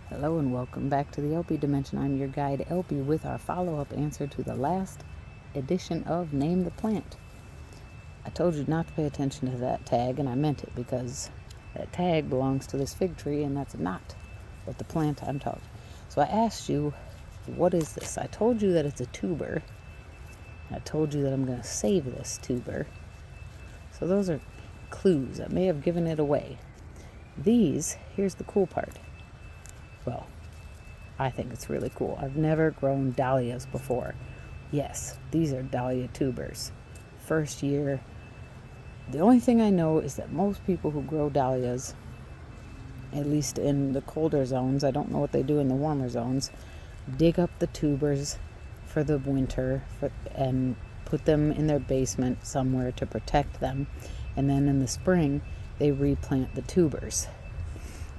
Hello and welcome back to the theElpyDimension. I'm your guide Elpy with our follow-up answer to the last edition of Name the Plant. I told you not to pay attention to that tag, and I meant it because that tag belongs to this fig tree and that's not what the plant I'm talking. So I asked you, what is this? I told you that it's a tuber. I told you that I'm going to save this tuber. So those are clues. I may have given it away. These, here's the cool part. Well, I think it's really cool. I've never grown dahlias before. Yes, these are dahlia tubers. First year. The only thing I know is that most people who grow dahlias, at least in the colder zones, I don't know what they do in the warmer zones, dig up the tubers for the winter and put them in their basement somewhere to protect them. And then in the spring, they replant the tubers.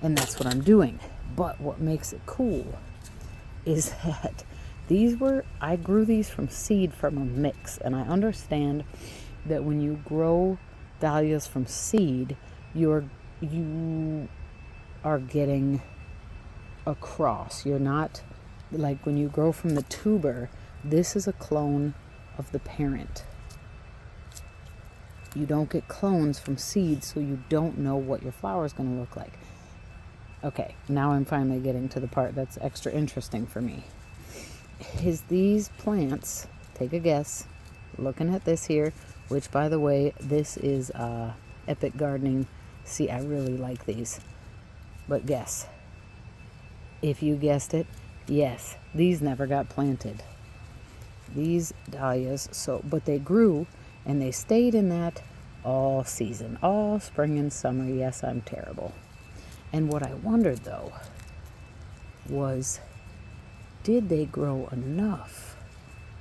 And that's what I'm doing. But what makes it cool is that I grew these from seed from a mix. And I understand that when you grow dahlias from seed, you are getting a cross. You're not, like when you grow from the tuber, this is a clone of the parent. You don't get clones from seeds, so you don't know what your flower is going to look like. Okay, now I'm finally getting to the part that's extra interesting for me. Is these plants, take a guess, looking at this here, which by the way, this is Epic Gardening. See, I really like these. But guess. If you guessed it, yes, these never got planted. These dahlias, but they grew and they stayed in that all season, all spring and summer. Yes, I'm terrible. And what I wondered, though, was did they grow enough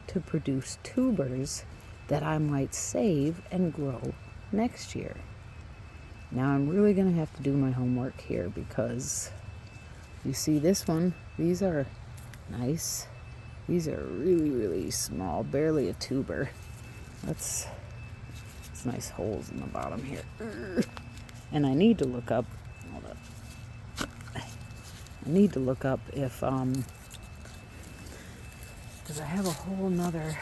to produce tubers that I might save and grow next year? Now, I'm really going to have to do my homework here because you see this one, these are nice. These are really, really small, barely a tuber. It's nice holes in the bottom here. And I need to look up, hold up. I need to look up if, because I have a whole nother,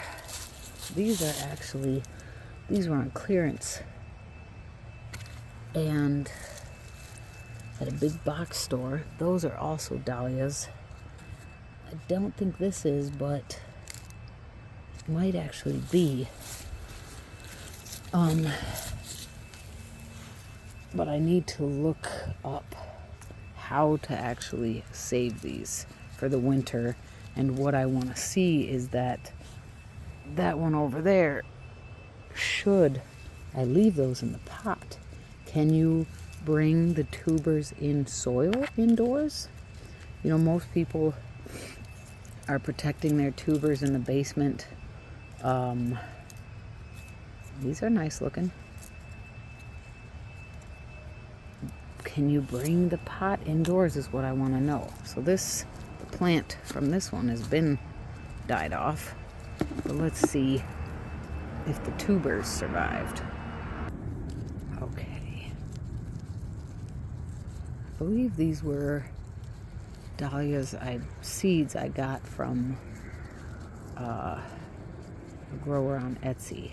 these were on clearance. And at a big box store, those are also dahlias. I don't think this is, but it might actually be. But I need to look up how to actually save these for the winter. And what I want to see is that one over there, should I leave those in the pot? Can you bring the tubers in soil indoors? You know, most people are protecting their tubers in the basement. These are nice looking. Can you bring the pot indoors is what I want to know. So the plant from this one has been died off. But let's see if the tubers survived. Okay. I believe these were dahlias, seeds I got from a grower on Etsy.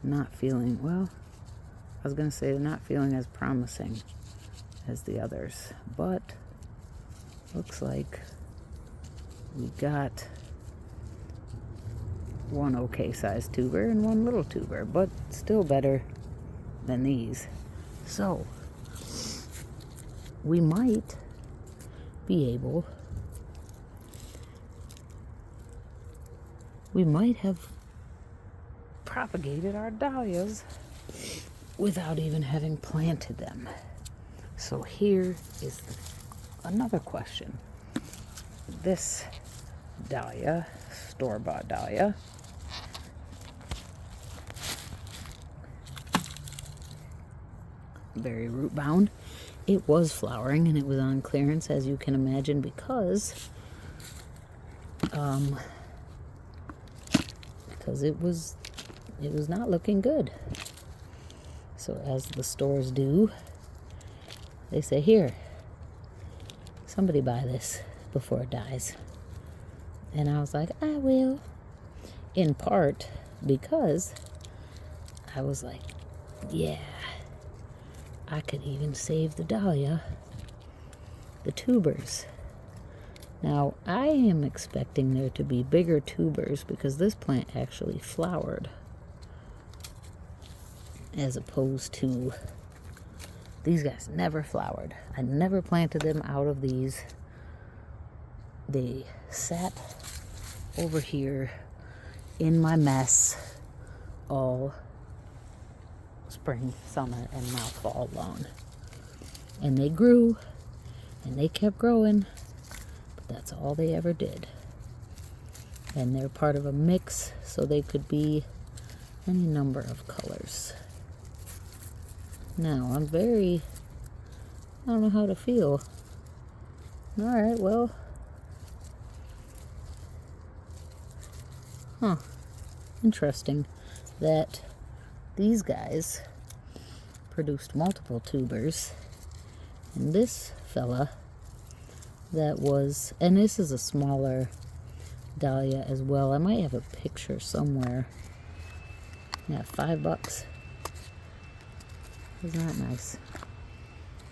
Not feeling, well, I was going to say they're not feeling as promising as the others, but looks like we got one okay sized tuber and one little tuber, but still better than these. So we might have propagated our dahlias without even having planted them. So here is another question. This dahlia, store-bought dahlia, very root bound. It was flowering and it was on clearance, as you can imagine, because it was not looking good. So as the stores do, they say, here, somebody buy this before it dies. And I was like, I will. In part because I was like, yeah, I could even save the dahlia, the tubers. Now, I am expecting there to be bigger tubers because this plant actually flowered, as opposed to these guys never flowered. I never planted them out of these. They sat over here in my mess all spring, summer, and now fall long. And they grew, and they kept growing, but that's all they ever did. And they're part of a mix, so they could be any number of colors. Now, I don't know how to feel. Alright, well. Interesting that these guys produced multiple tubers. And this fella that was, and this is a smaller dahlia as well. I might have a picture somewhere. Yeah, $5. Isn't that nice?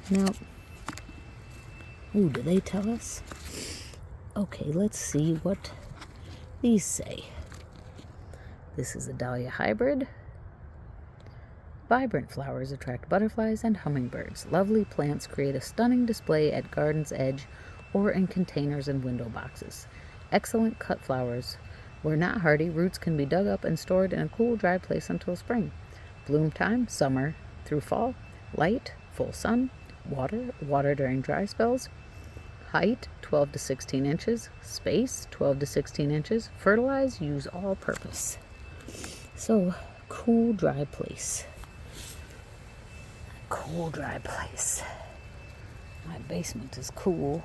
Now, ooh, do they tell us? Okay, let's see what these say. This is a dahlia hybrid. Vibrant flowers attract butterflies and hummingbirds. Lovely plants create a stunning display at garden's edge or in containers and window boxes. Excellent cut flowers. Where not hardy, roots can be dug up and stored in a cool, dry place until spring. Bloom time, summer through fall. Light, full sun. Water during dry spells. Height, 12 to 16 inches. Space, 12 to 16 inches. Fertilize, use all purpose. So, cool, dry place. Cool, dry place. My basement is cool,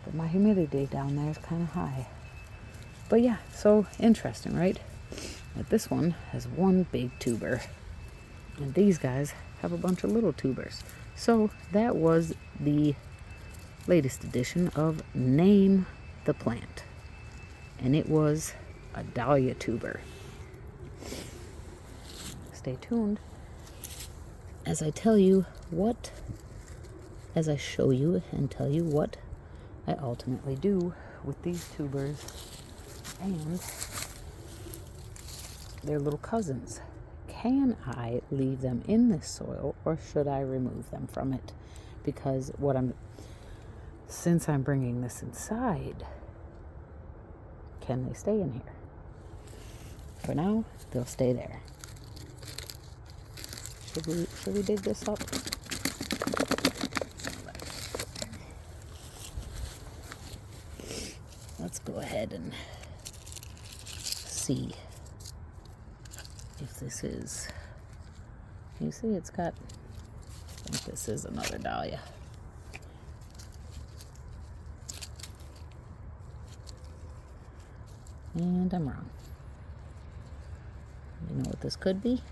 but my humidity down there is kind of high. But yeah, so interesting, right? But this one has one big tuber, and these guys have a bunch of little tubers. So that was the latest edition of Name the Plant, and it was a dahlia tuber. Stay tuned as I tell you what, as I show you and tell you what I ultimately do with these tubers and their little cousins. Can I leave them in this soil or should I remove them from it? Because since I'm bringing this inside, can they stay in here? For now, they'll stay there. Should we dig this up? Let's go ahead and see if this is, you see it's got, I think this is another dahlia. And I'm wrong. You know what this could be?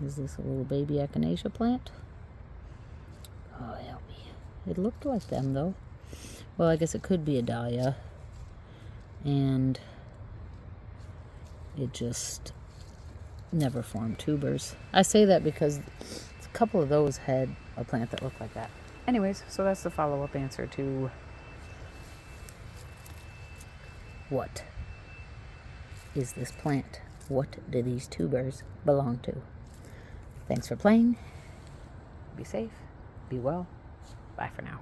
Is this a little baby echinacea plant? Oh, help me. It looked like them, though. Well, I guess it could be a dahlia. And it just never formed tubers. I say that because a couple of those had a plant that looked like that. Anyways, so that's the follow-up answer to what is this plant? What do these tubers belong to? Thanks for playing. Be safe. Be well. Bye for now.